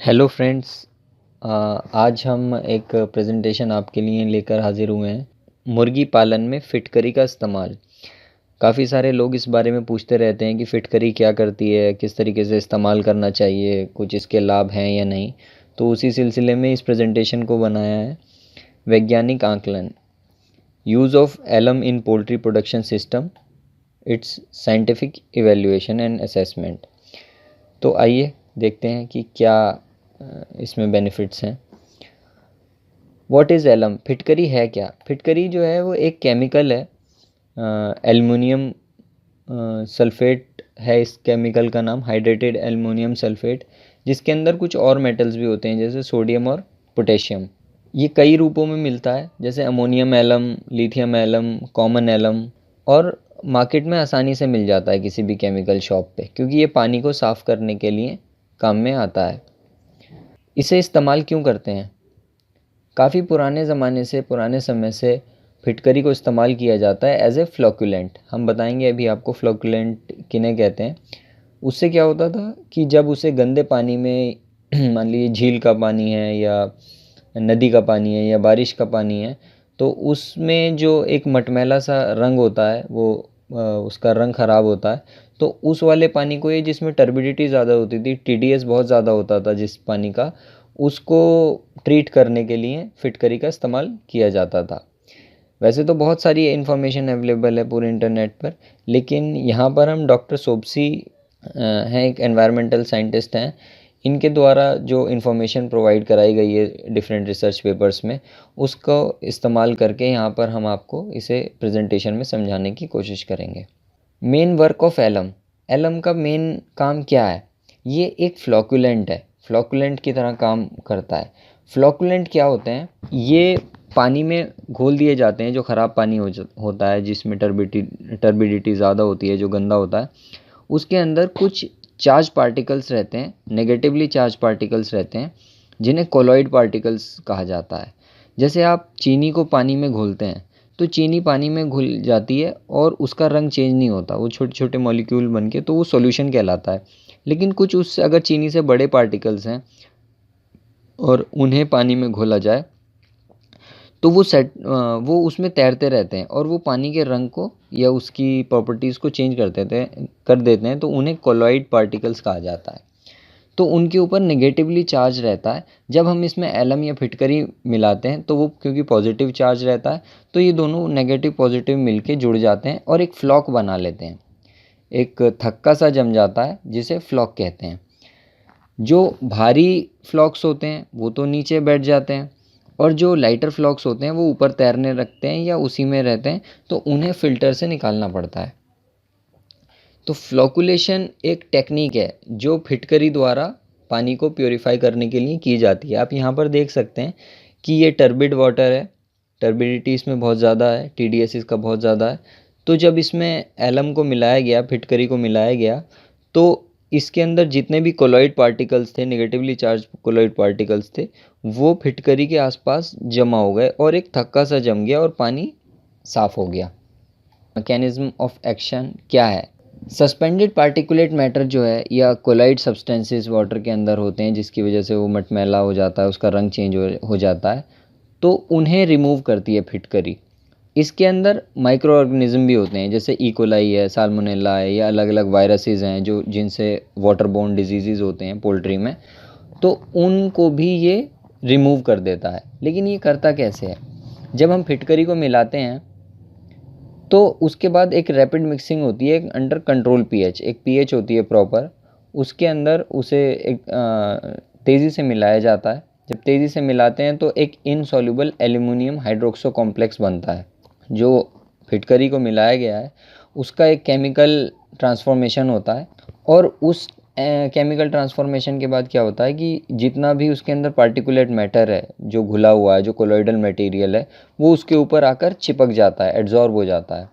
Hello friends. आज हम एक प्रेजेंटेशन आपके लिए लेकर हाजिर हुए हैं। मुर्गी पालन में फिटकरी का इस्तेमाल। काफ़ी सारे लोग इस बारे में पूछते रहते हैं कि फिटकरी क्या करती है, किस तरीके से इस्तेमाल करना चाहिए, कुछ इसके लाभ हैं या नहीं। तो उसी सिलसिले में इस प्रेजेंटेशन को बनाया है। वैज्ञानिक आंकलन, use of alum in poultry production system, its scientific evaluation and assessment. तो आइए देखते हैं कि क्या इसमें बेनिफिट्स हैं। What is alum? फिटकरी है क्या? फिटकरी जो है वो एक केमिकल है, एल्युमिनियम सल्फेट है इस केमिकल का नाम, हाइड्रेटेड एल्युमिनियम सल्फेट, जिसके अंदर कुछ और मेटल्स भी होते हैं जैसे सोडियम और पोटेशियम। ये कई रूपों में मिलता है जैसे ammonium alum, lithium alum, common alum, और मार्केट में आसानी से मिल जाता है किसी भी केमिकल शॉप पे, क्योंकि ये पानी को साफ़ करने के लिए काम में आता है। इसे इस्तेमाल क्यों करते हैं? काफ़ी पुराने ज़माने से, पुराने समय से फिटकरी को इस्तेमाल किया जाता है एज ए फ्लोकुलेंट। हम बताएंगे अभी आपको फ्लोकुलेंट किन्हें कहते हैं। उससे क्या होता था कि जब उसे गंदे पानी में मान लीजिए झील का पानी है या नदी का पानी है या बारिश का पानी है, तो उसमें जो एक मटमैला सा रंग होता है वो उसका रंग ख़राब होता है। तो उस वाले पानी को, ये जिसमें टर्बिडिटी ज़्यादा होती थी, टीडीएस बहुत ज़्यादा होता था जिस पानी का, उसको ट्रीट करने के लिए फिटकरी का इस्तेमाल किया जाता था। वैसे तो बहुत सारी इन्फॉर्मेशन अवेलेबल है पूरे इंटरनेट पर, लेकिन यहाँ पर हम डॉक्टर सोबसी हैं, एक एनवायरमेंटल साइंटिस्ट हैं, इनके द्वारा जो इन्फॉर्मेशन प्रोवाइड कराई गई है डिफरेंट रिसर्च पेपर्स में, उसको इस्तेमाल करके यहाँ पर हम आपको इसे प्रेजेंटेशन में समझाने की कोशिश करेंगे। Main work of alum. Alum का मेन काम क्या है? ये एक फ्लोकुलेंट है, फ्लोकुलेंट की तरह काम करता है। फ्लोकुलेंट क्या होते हैं? ये पानी में घोल दिए जाते हैं, जो ख़राब पानी होता है, जिसमें टर्बिडिटी ज़्यादा होती है, जो गंदा होता है, उसके अंदर कुछ चार्ज पार्टिकल्स रहते हैं, नेगेटिवली चार्ज पार्टिकल्स रहते हैं, जिन्हें कोलॉइड पार्टिकल्स कहा जाता है। जैसे आप चीनी को पानी में घोलते हैं, तो चीनी पानी में घुल जाती है और उसका रंग चेंज नहीं होता, वो छोटे छोटे मॉलिक्यूल बन के, तो वो सॉल्यूशन कहलाता है। लेकिन कुछ उससे अगर चीनी से बड़े पार्टिकल्स हैं और उन्हें पानी में घोला जाए, तो वो उसमें तैरते रहते हैं और वो पानी के रंग को या उसकी प्रॉपर्टीज़ को चेंज कर देते हैं, तो उन्हें कोलॉइड पार्टिकल्स कहा जाता है। तो उनके ऊपर नेगेटिवली चार्ज रहता है। जब हम इसमें एलम या फिटकरी मिलाते हैं, तो वो क्योंकि पॉजिटिव चार्ज रहता है, तो ये दोनों नेगेटिव पॉजिटिव मिलके जुड़ जाते हैं और एक फ्लॉक बना लेते हैं। एक थक्का सा जम जाता है जिसे फ्लॉक कहते हैं। जो भारी फ्लॉक्स होते हैं वो तो नीचे बैठ जाते हैं, और जो लाइटर फ्लॉक्स होते हैं वो ऊपर तैरने रखते हैं या उसी में रहते हैं, तो उन्हें फ़िल्टर से निकालना पड़ता है। तो फ्लोकुलेशन एक टेक्निक है जो फिटकरी द्वारा पानी को प्योरीफाई करने के लिए की जाती है। आप यहाँ पर देख सकते हैं कि ये टर्बिड वाटर है, टर्बिडिटी इसमें बहुत ज़्यादा है, टीडीएस इसका बहुत ज़्यादा है। तो जब इसमें एलम को मिलाया गया, फिटकरी को मिलाया गया, तो इसके अंदर जितने भी कोलॉइड पार्टिकल्स थे, नेगेटिवली चार्ज कोलॉइड पार्टिकल्स थे, वो फिटकरी के आसपास जमा हो गए और एक थक्का सा जम गया और पानी साफ़ हो गया। मैकेनिज्म ऑफ एक्शन क्या है? सस्पेंडेड पार्टिकुलेट मैटर जो है, या कोलाइड सब्सटेंसेस वाटर के अंदर होते हैं, जिसकी वजह से वो मटमैला हो जाता है, उसका रंग चेंज हो जाता है, तो उन्हें रिमूव करती है फिटकरी। इसके अंदर माइक्रो ऑर्गेनिज्म भी होते हैं, जैसे इकोलाई है, साल्मोनेला है, या अलग अलग वायरसेस हैं जो जिनसे वाटर बोर्न डिजीज़ होते हैं पोल्ट्री में, तो उनको भी ये रिमूव कर देता है। लेकिन ये करता कैसे है? जब हम फिटकरी को मिलाते हैं, तो उसके बाद एक रैपिड मिक्सिंग होती है, एक अंडर कंट्रोल पीएच, एक पीएच होती है प्रॉपर, उसके अंदर उसे एक तेज़ी से मिलाया जाता है। जब तेज़ी से मिलाते हैं तो एक इनसॉल्युबल एल्युमिनियम हाइड्रोक्सो कॉम्प्लेक्स बनता है। जो फिटकरी को मिलाया गया है उसका एक केमिकल ट्रांसफॉर्मेशन होता है, और उस केमिकल ट्रांसफॉर्मेशन के बाद क्या होता है कि जितना भी उसके अंदर पार्टिकुलेट मैटर है, जो घुला हुआ है, जो कोलॉइडल मटेरियल है, वो उसके ऊपर आकर चिपक जाता है, एड्जॉर्ब हो जाता है।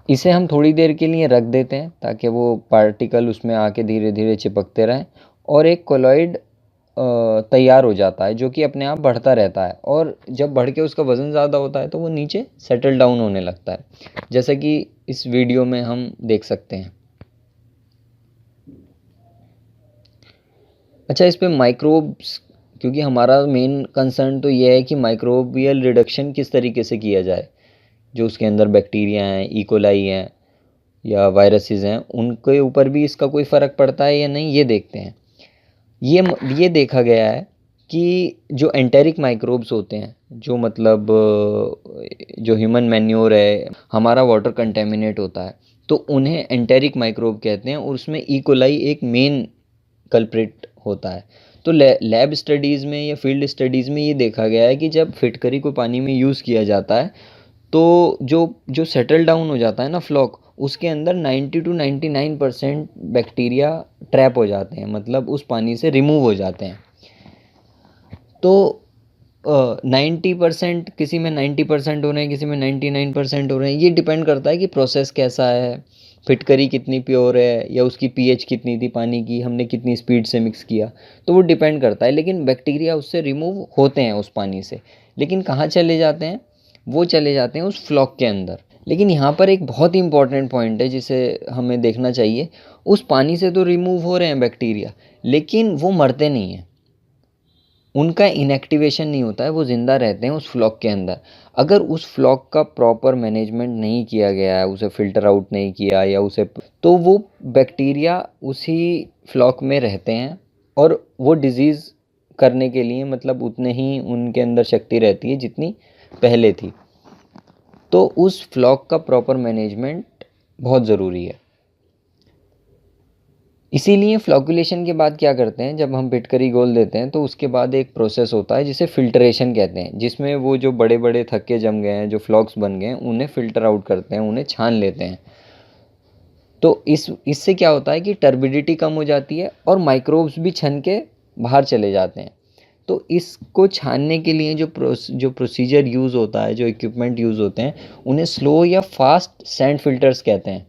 इसे हम थोड़ी देर के लिए रख देते हैं ताकि वो पार्टिकल उसमें आके धीरे धीरे चिपकते रहें, और एक कोलॉइड तैयार हो जाता है जो कि अपने आप बढ़ता रहता है, और जब बढ़ के उसका वज़न ज़्यादा होता है तो वो नीचे सेटल डाउन होने लगता है, जैसा कि इस वीडियो में हम देख सकते हैं। अच्छा, इस पे माइक्रोब्स, क्योंकि हमारा मेन कंसर्न तो ये है कि माइक्रोबियल रिडक्शन किस तरीके से किया जाए, जो उसके अंदर बैक्टीरिया हैं, इकोलाई हैं या वायरसेस हैं, उनके ऊपर भी इसका कोई फ़र्क पड़ता है या नहीं, ये देखते हैं। ये देखा गया है कि जो एंटेरिक माइक्रोब्स होते हैं, जो मतलब जो ह्यूमन मैन्योर है, हमारा वाटर कंटेमिनेट होता है, तो उन्हें एंटेरिक माइक्रोब कहते हैं, और उसमें इकोलाई एक मेन कल्प्रिट होता है। तो लैब स्टडीज़ में या फील्ड स्टडीज़ में ये देखा गया है कि जब फिटकरी को पानी में यूज़ किया जाता है, तो जो जो सेटल डाउन हो जाता है ना फ्लॉक, उसके अंदर 90 टू 99% बैक्टीरिया ट्रैप हो जाते हैं, मतलब उस पानी से रिमूव हो जाते हैं। तो 90%, किसी में 90% हो रहे हैं, किसी में 99% हो रहे हैं, ये डिपेंड करता है कि प्रोसेस कैसा है, फिटकरी कितनी प्योर है, या उसकी पीएच कितनी थी पानी की, हमने कितनी स्पीड से मिक्स किया, तो वो डिपेंड करता है। लेकिन बैक्टीरिया उससे रिमूव होते हैं उस पानी से, लेकिन कहाँ चले जाते हैं, वो चले जाते हैं उस फ्लॉक के अंदर। लेकिन यहाँ पर एक बहुत ही इंपॉर्टेंट पॉइंट है जिसे हमें देखना चाहिए। उस पानी से तो रिमूव हो रहे हैं बैक्टीरिया, लेकिन वो मरते नहीं हैं, उनका इनएक्टिवेशन नहीं होता है, वो ज़िंदा रहते हैं उस फ्लॉक के अंदर। अगर उस फ्लॉक का प्रॉपर मैनेजमेंट नहीं किया गया है, उसे फ़िल्टर आउट नहीं किया, या उसे, तो वो बैक्टीरिया उसी फ्लॉक में रहते हैं, और वो डिज़ीज़ करने के लिए मतलब उतने ही उनके अंदर शक्ति रहती है जितनी पहले थी। तो उस फ्लॉक का प्रॉपर मैनेजमेंट बहुत ज़रूरी है। इसीलिए फ्लॉकुलेशन के बाद क्या करते हैं, जब हम फिटकरी घोल देते हैं तो उसके बाद एक प्रोसेस होता है जिसे फ़िल्ट्रेशन कहते हैं, जिसमें वो जो बड़े बड़े थक्के जम गए हैं, जो फ्लॉक्स बन गए हैं, उन्हें फ़िल्टर आउट करते हैं, उन्हें छान लेते हैं। तो इससे क्या होता है कि टर्बिडिटी कम हो जाती है, और माइक्रोब्स भी छन के बाहर चले जाते हैं। तो इसको छानने के लिए जो प्रोसीजर यूज़ होता है, जो इक्विपमेंट यूज़ होते हैं, उन्हें स्लो या फास्ट सैंड फिल्टर्स कहते हैं।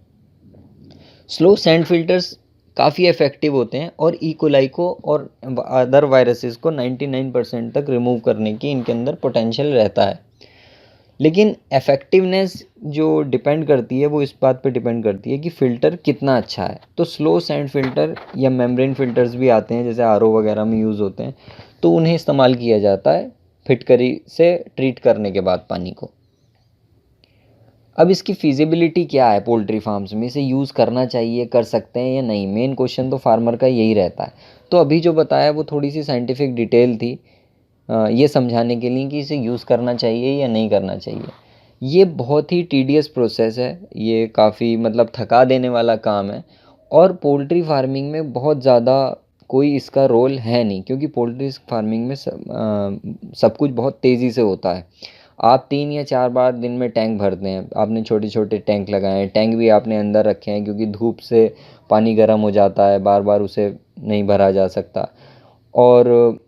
स्लो सैंड फिल्टर्स काफ़ी इफ़ेक्टिव होते हैं, और इकोलाई को और अदर वायरसेस को 99% तक रिमूव करने की इनके अंदर पोटेंशियल रहता है। लेकिन इफ़ेक्टिवनेस जो डिपेंड करती है, वो इस बात पे डिपेंड करती है कि फ़िल्टर कितना अच्छा है। तो स्लो सैंड फ़िल्टर या मेम्ब्रेन फ़िल्टर्स भी आते हैं, जैसे आरओ वगैरह में यूज़ होते हैं, तो उन्हें इस्तेमाल किया जाता है फिटकरी से ट्रीट करने के बाद पानी को। अब इसकी फ़ीज़िबिलिटी क्या है पोल्ट्री फार्म्स में, इसे यूज़ करना चाहिए, कर सकते हैं या नहीं, मेन क्वेश्चन तो फार्मर का यही रहता है। तो अभी जो बताया वो थोड़ी सी साइंटिफिक डिटेल थी, ये समझाने के लिए कि इसे यूज़ करना चाहिए या नहीं करना चाहिए। ये बहुत ही टीडियस प्रोसेस है, ये काफ़ी मतलब थका देने वाला काम है, और पोल्ट्री फार्मिंग में बहुत ज़्यादा कोई इसका रोल है नहीं, क्योंकि पोल्ट्री फार्मिंग में सब कुछ बहुत तेज़ी से होता है। आप 3 या 4 बार दिन में टैंक भरते हैं, आपने छोटे छोटे टैंक लगाए हैं, टैंक भी आपने अंदर रखे हैं, क्योंकि धूप से पानी गर्म हो जाता है, बार बार उसे नहीं भरा जा सकता। और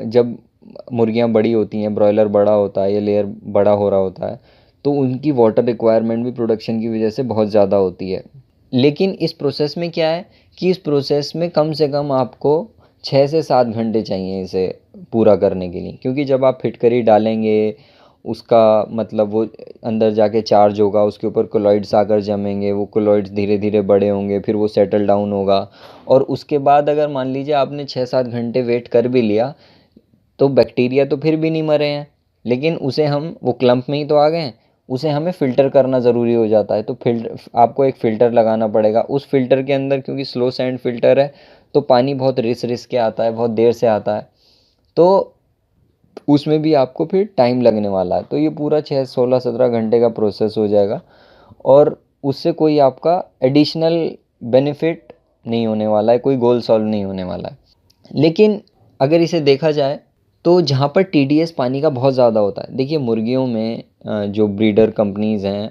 जब मुर्गियाँ बड़ी होती हैं, ब्रॉयलर बड़ा होता है या लेयर बड़ा हो रहा होता है, तो उनकी वाटर रिक्वायरमेंट भी प्रोडक्शन की वजह से बहुत ज़्यादा होती है। लेकिन इस प्रोसेस में क्या है कि इस प्रोसेस में कम से कम आपको 6 से 7 घंटे चाहिए इसे पूरा करने के लिए, क्योंकि जब आप फिटकरी डालेंगे, उसका मतलब वो अंदर जाके चार्ज होगा, उसके ऊपर कोलॉइड्स आकर जमेंगे, वो कोलॉइड्स धीरे धीरे बड़े होंगे, फिर वो सेटल डाउन होगा, और उसके बाद अगर मान लीजिए आपने 6-7 घंटे वेट कर भी लिया, तो बैक्टीरिया तो फिर भी नहीं मरे हैं, लेकिन उसे हम, वो क्लम्प में ही तो आ गए हैं, उसे हमें फ़िल्टर करना ज़रूरी हो जाता है। तो आपको एक फ़िल्टर लगाना पड़ेगा। उस फ़िल्टर के अंदर, क्योंकि स्लो सैंड फ़िल्टर है, तो पानी बहुत रिस के आता है, बहुत देर से आता है, तो उसमें भी आपको फिर टाइम लगने वाला है। तो ये पूरा 16-17 घंटे का प्रोसेस हो जाएगा, और उससे कोई आपका एडिशनल बेनिफिट नहीं होने वाला है, कोई गोल सॉल्व नहीं होने वाला है। लेकिन अगर इसे देखा जाए, तो जहाँ पर टीडीएस पानी का बहुत ज़्यादा होता है, देखिए मुर्गियों में जो ब्रीडर कंपनीज़ हैं,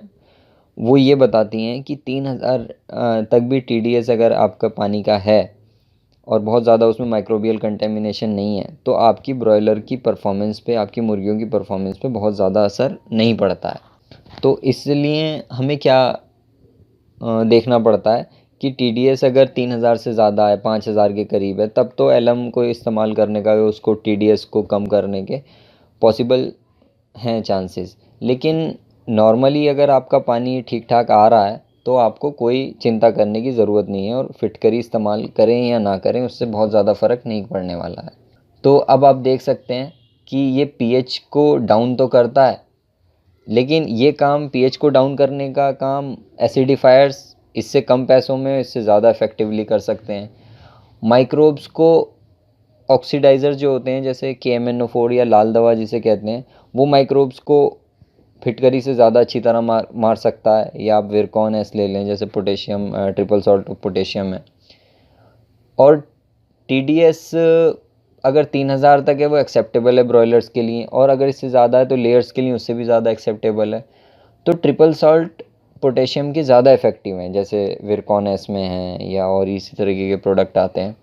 वो ये बताती हैं कि 3000 तक भी टीडीएस अगर आपका पानी का है, और बहुत ज़्यादा उसमें माइक्रोबियल कंटेमिनेशन नहीं है, तो आपकी ब्रॉयलर की परफॉर्मेंस पे, आपकी मुर्गियों की परफॉर्मेंस पे बहुत ज़्यादा असर नहीं पड़ता है। तो इसलिए हमें क्या देखना पड़ता है कि टीडीएस अगर 3000 से ज़्यादा है, 5000 के करीब है, तब तो एलएम को इस्तेमाल करने का, उसको टीडीएस को कम करने के पॉसिबल हैं चांसेस। लेकिन नॉर्मली अगर आपका पानी ठीक ठाक आ रहा है, तो आपको कोई चिंता करने की ज़रूरत नहीं है, और फिटकरी इस्तेमाल करें या ना करें उससे बहुत ज़्यादा फ़र्क नहीं पड़ने वाला है। तो अब आप देख सकते हैं कि ये पीएच को डाउन तो करता है, लेकिन ये काम पीएच को डाउन करने का काम एसिडिफायर्स इससे कम पैसों में इससे ज़्यादा इफ़ेक्टिवली कर सकते हैं। माइक्रोब्स को ऑक्सीडाइज़र जो होते हैं जैसे KMNO4 या लाल दवा जिसे कहते हैं, वो माइक्रोब्स को फिटकरी से ज़्यादा अच्छी तरह मार सकता है। या आप विरकॉन एस ले लें, जैसे पोटेशियम ट्रिपल सॉल्ट पोटेशियम है। और TDS अगर 3000 तक है वो एक्सेप्टेबल है ब्रॉयलर्स के लिए, और अगर इससे ज़्यादा है तो लेयर्स के लिए उससे भी ज़्यादा एक्सेप्टेबल है। तो ट्रिपल सॉल्ट पोटेशियम के ज़्यादा इफ़ेक्टिव हैं, जैसे विरकॉन एस में हैं या और इसी तरीके के प्रोडक्ट आते हैं।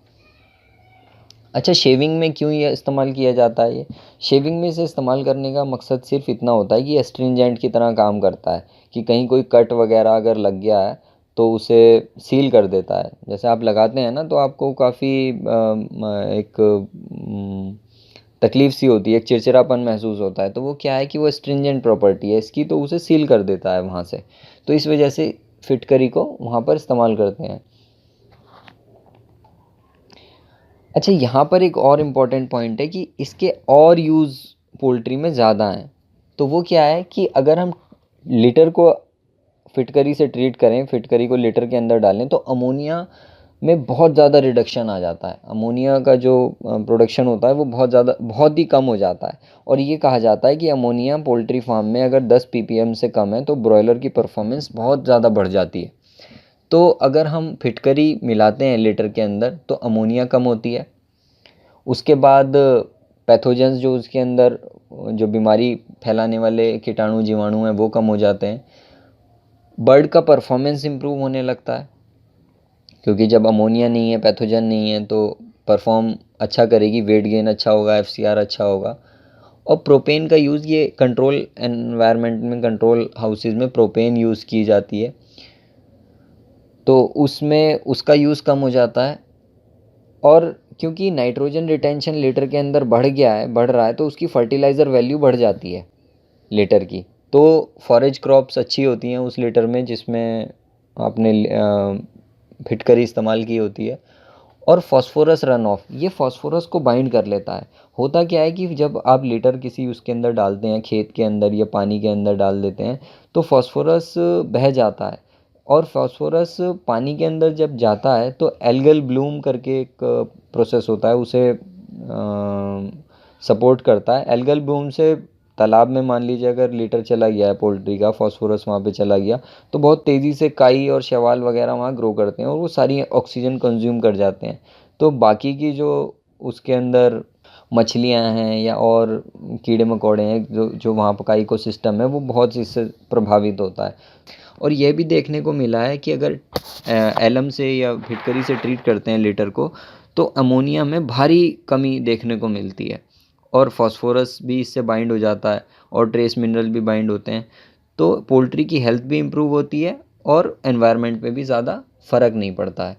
अच्छा, शेविंग में क्यों ये इस्तेमाल किया जाता है? ये शेविंग में इसे इस्तेमाल करने का मकसद सिर्फ इतना होता है कि एस्ट्रिंजेंट की तरह काम करता है, कि कहीं कोई कट वगैरह अगर लग गया है तो उसे सील कर देता है। जैसे आप लगाते हैं ना तो आपको काफ़ी एक तकलीफ सी होती है, एक चिड़चिड़ापन महसूस होता है, तो वो क्या है कि वो एस्ट्रिंजेंट प्रॉपर्टी है इसकी, तो उसे सील कर देता है वहाँ से। तो इस वजह से फिटकरी को वहाँ पर इस्तेमाल करते हैं। अच्छा, यहाँ पर एक और इम्पॉर्टेंट पॉइंट है कि इसके और यूज़ पोल्ट्री में ज़्यादा हैं। तो वो क्या है कि अगर हम लिटर को फिटकरी से ट्रीट करें, फिटकरी को लिटर के अंदर डालें, तो अमोनिया में बहुत ज़्यादा रिडक्शन आ जाता है। अमोनिया का जो प्रोडक्शन होता है वो बहुत ही कम हो जाता है। और ये कहा जाता है कि अमोनिया पोल्ट्री फार्म में अगर 10 ppm से कम है तो ब्रॉयलर की परफॉर्मेंस बहुत ज़्यादा बढ़ जाती है। तो अगर हम फिटकरी मिलाते हैं लीटर के अंदर तो अमोनिया कम होती है। उसके बाद पैथोजेंस जो उसके अंदर जो बीमारी फैलाने वाले कीटाणु जीवाणु हैं वो कम हो जाते हैं। बर्ड का परफॉर्मेंस इम्प्रूव होने लगता है, क्योंकि जब अमोनिया नहीं है, पैथोजन नहीं है, तो परफॉर्म अच्छा करेगी, वेट गेन अच्छा होगा, FCR अच्छा होगा। और प्रोपेन का यूज़, ये कंट्रोल एनवायरनमेंट में, कंट्रोल हाउसेज में प्रोपेन यूज़ की जाती है, तो उसमें उसका यूज़ कम हो जाता है। और क्योंकि नाइट्रोजन रिटेंशन लीटर के अंदर बढ़ रहा है, तो उसकी फर्टिलाइज़र वैल्यू बढ़ जाती है लीटर की। तो फॉरेज क्रॉप्स अच्छी होती हैं उस लीटर में जिसमें आपने फिटकरी इस्तेमाल की होती है। और फास्फोरस रन ऑफ, ये फास्फोरस को बाइंड कर लेता है। होता क्या है कि जब आप लीटर किसी उसके अंदर डालते हैं, खेत के अंदर या पानी के अंदर डाल देते हैं, तो फास्फोरस बह जाता है। और फास्फोरस पानी के अंदर जब जाता है तो एल्गल ब्लूम करके एक प्रोसेस होता है, उसे सपोर्ट करता है। एल्गल ब्लूम से तालाब में मान लीजिए अगर लीटर चला गया है पोल्ट्री का, फास्फोरस वहाँ पे चला गया, तो बहुत तेज़ी से काई और शैवाल वगैरह वहाँ ग्रो करते हैं और वो सारी ऑक्सीजन कंज्यूम कर जाते हैं। तो बाकी की जो उसके अंदर मछलियाँ हैं या और कीड़े मकोड़े हैं, जो जो वहाँ का इकोसिस्टम है, वो बहुत इससे प्रभावित होता है। और यह भी देखने को मिला है कि अगर एलम से या फिटकरी से ट्रीट करते हैं लीटर को, तो अमोनिया में भारी कमी देखने को मिलती है, और फास्फोरस भी इससे बाइंड हो जाता है, और ट्रेस मिनरल भी बाइंड होते हैं। तो पोल्ट्री की हेल्थ भी इम्प्रूव होती है और एनवायरनमेंट पे भी ज़्यादा फ़र्क नहीं पड़ता है।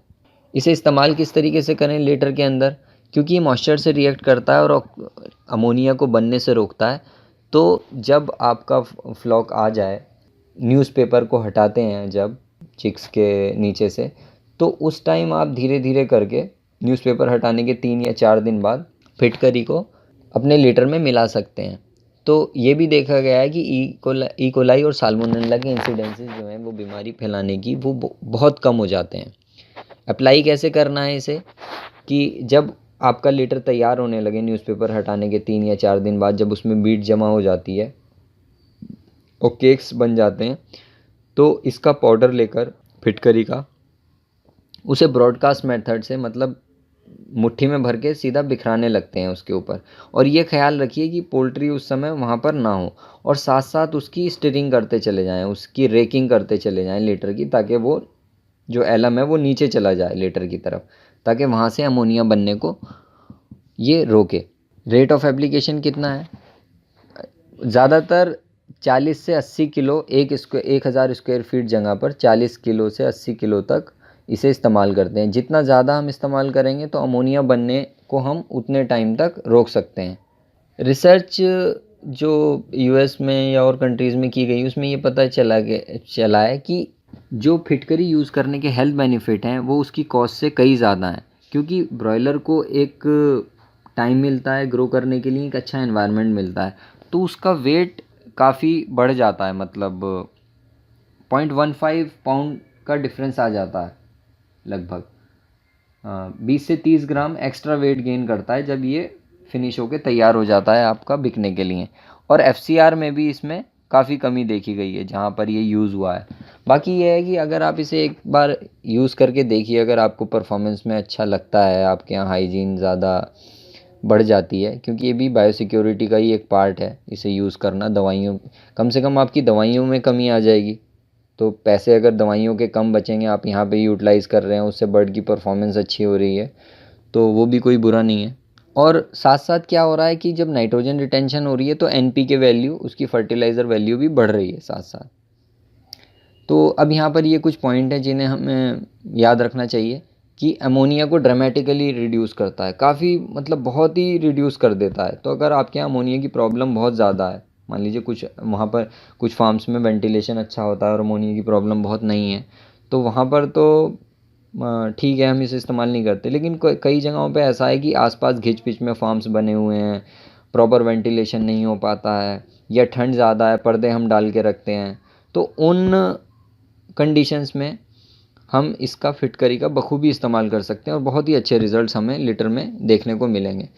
इसे इस्तेमाल किस तरीके से करें लीटर के अंदर? क्योंकि ये मॉइस्चर से रिएक्ट करता है और अमोनिया को बनने से रोकता है। तो जब आपका फ्लॉक आ जाए, न्यूज़पेपर को हटाते हैं जब चिक्स के नीचे से, तो उस टाइम आप धीरे धीरे करके न्यूज़पेपर हटाने के 3 या 4 दिन बाद फिटकरी को अपने लीटर में मिला सकते हैं। तो ये भी देखा गया है कि ई कोलाई और साल्मोनेला के इंसिडेंसेस जो हैं वो बीमारी फैलाने की वो बहुत कम हो जाते हैं। अप्लाई कैसे करना है इसे, कि जब आपका लीटर तैयार होने लगे न्यूज़पेपर हटाने के 3 या 4 दिन बाद, जब उसमें बीट जमा हो जाती है और केक्स बन जाते हैं, तो इसका पाउडर लेकर फिटकरी का उसे ब्रॉडकास्ट मेथड से, मतलब मुट्ठी में भर के सीधा बिखराने लगते हैं उसके ऊपर। और ये ख्याल रखिए कि पोल्ट्री उस समय वहाँ पर ना हो, और साथ साथ उसकी स्टीयरिंग करते चले जाएं, उसकी रेकिंग करते चले जाएं लीटर की, ताकि वो जो एलम है वो नीचे चला जाए लीटर की तरफ, ताकि वहाँ से अमोनिया बनने को ये रोके। रेट ऑफ एप्लीकेशन कितना है? ज़्यादातर 40 से 80 किलो 1000 स्क्वायर फीट जगह पर 40 किलो से 80 किलो तक इसे इस्तेमाल करते हैं। जितना ज़्यादा हम इस्तेमाल करेंगे तो अमोनिया बनने को हम उतने टाइम तक रोक सकते हैं। रिसर्च जो US में या और कंट्रीज़ में की गई, उसमें ये पता चला है कि जो फिटकरी यूज़ करने के हेल्थ बेनिफिट हैं वो उसकी कॉस्ट से कई ज़्यादा हैं, क्योंकि ब्रॉयलर को एक टाइम मिलता है ग्रो करने के लिए, एक अच्छा एनवायरनमेंट मिलता है, तो उसका वेट काफ़ी बढ़ जाता है, मतलब 0.15 पाउंड का डिफरेंस आ जाता है लगभग। 20 से 30 ग्राम एक्स्ट्रा वेट गेन करता है जब ये फिनिश होके तैयार हो जाता है आपका बिकने के लिए। और एफसीआर में भी इसमें काफ़ी कमी देखी गई है जहाँ पर ये यूज़ हुआ है। बाकी ये है कि अगर आप इसे एक बार यूज़ करके देखिए, अगर आपको परफॉर्मेंस में अच्छा लगता है, आपके यहाँ हाइजीन ज़्यादा बढ़ जाती है, क्योंकि ये भी बायोसिक्योरिटी का ही एक पार्ट है इसे यूज़ करना। दवाइयों, कम से कम आपकी दवाइयों में कमी आ जाएगी, तो पैसे अगर दवाइयों के कम बचेंगे, आप यहाँ पे यूटिलाइज़ कर रहे हैं, उससे बर्ड की परफॉर्मेंस अच्छी हो रही है, तो वो भी कोई बुरा नहीं है। और साथ साथ क्या हो रहा है कि जब नाइट्रोजन रिटेंशन हो रही है तो एनपी के वैल्यू, उसकी फर्टिलाइज़र वैल्यू भी बढ़ रही है साथ साथ। तो अब यहाँ पर ये कुछ पॉइंट हैं जिन्हें हमें याद रखना चाहिए कि अमोनिया को ड्रामेटिकली रिड्यूस करता है, काफ़ी मतलब बहुत ही रिड्यूस कर देता है। तो अगर आपके यहाँ अमोनिया की प्रॉब्लम बहुत ज़्यादा है, मान लीजिए कुछ वहाँ पर कुछ फार्म्स में वेंटिलेशन अच्छा होता है और अमोनिया की प्रॉब्लम बहुत नहीं है, तो वहाँ पर तो ठीक है, हम इसे इस्तेमाल नहीं करते। लेकिन कई जगहों पे ऐसा है कि आसपास घिच पिच में फार्म्स बने हुए हैं, प्रॉपर वेंटिलेशन नहीं हो पाता है, या ठंड ज़्यादा है, पर्दे हम डाल के रखते हैं, तो उन कंडीशंस में हम इसका फिटकरी का बखूबी इस्तेमाल कर सकते हैं और बहुत ही अच्छे रिजल्ट्स हमें लीटर में देखने को मिलेंगे।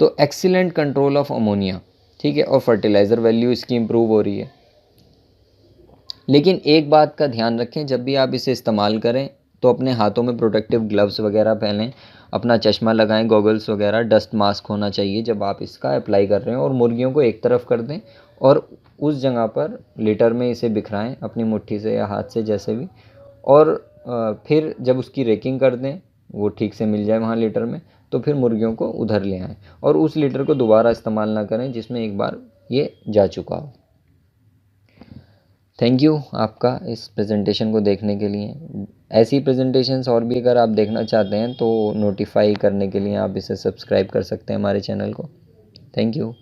तो एक्सीलेंट कंट्रोल ऑफ अमोनिया, ठीक है, और फर्टिलाइज़र वैल्यू इसकी इम्प्रूव हो रही है। लेकिन एक बात का ध्यान रखें, जब भी आप इसे इस्तेमाल करें तो अपने हाथों में प्रोटेक्टिव ग्लव्स वगैरह पहनें, अपना चश्मा लगाएं, गॉगल्स वगैरह, डस्ट मास्क होना चाहिए जब आप इसका अप्लाई कर रहे हैं। और मुर्गियों को एक तरफ कर दें और उस जगह पर लीटर में इसे बिखराएं अपनी मुट्ठी से या हाथ से, जैसे भी। और फिर जब उसकी रेकिंग कर दें, वो ठीक से मिल जाए वहाँ लीटर में, तो फिर मुर्गियों को उधर ले आएँ और उस लीटर को दोबारा इस्तेमाल ना करें जिसमें एक बार ये जा चुका हो। थैंक यू आपका इस प्रेजेंटेशन को देखने के लिए। ऐसी प्रेजेंटेशंस और भी अगर आप देखना चाहते हैं तो नोटिफाई करने के लिए आप इसे सब्सक्राइब कर सकते हैं हमारे चैनल को। Thank you.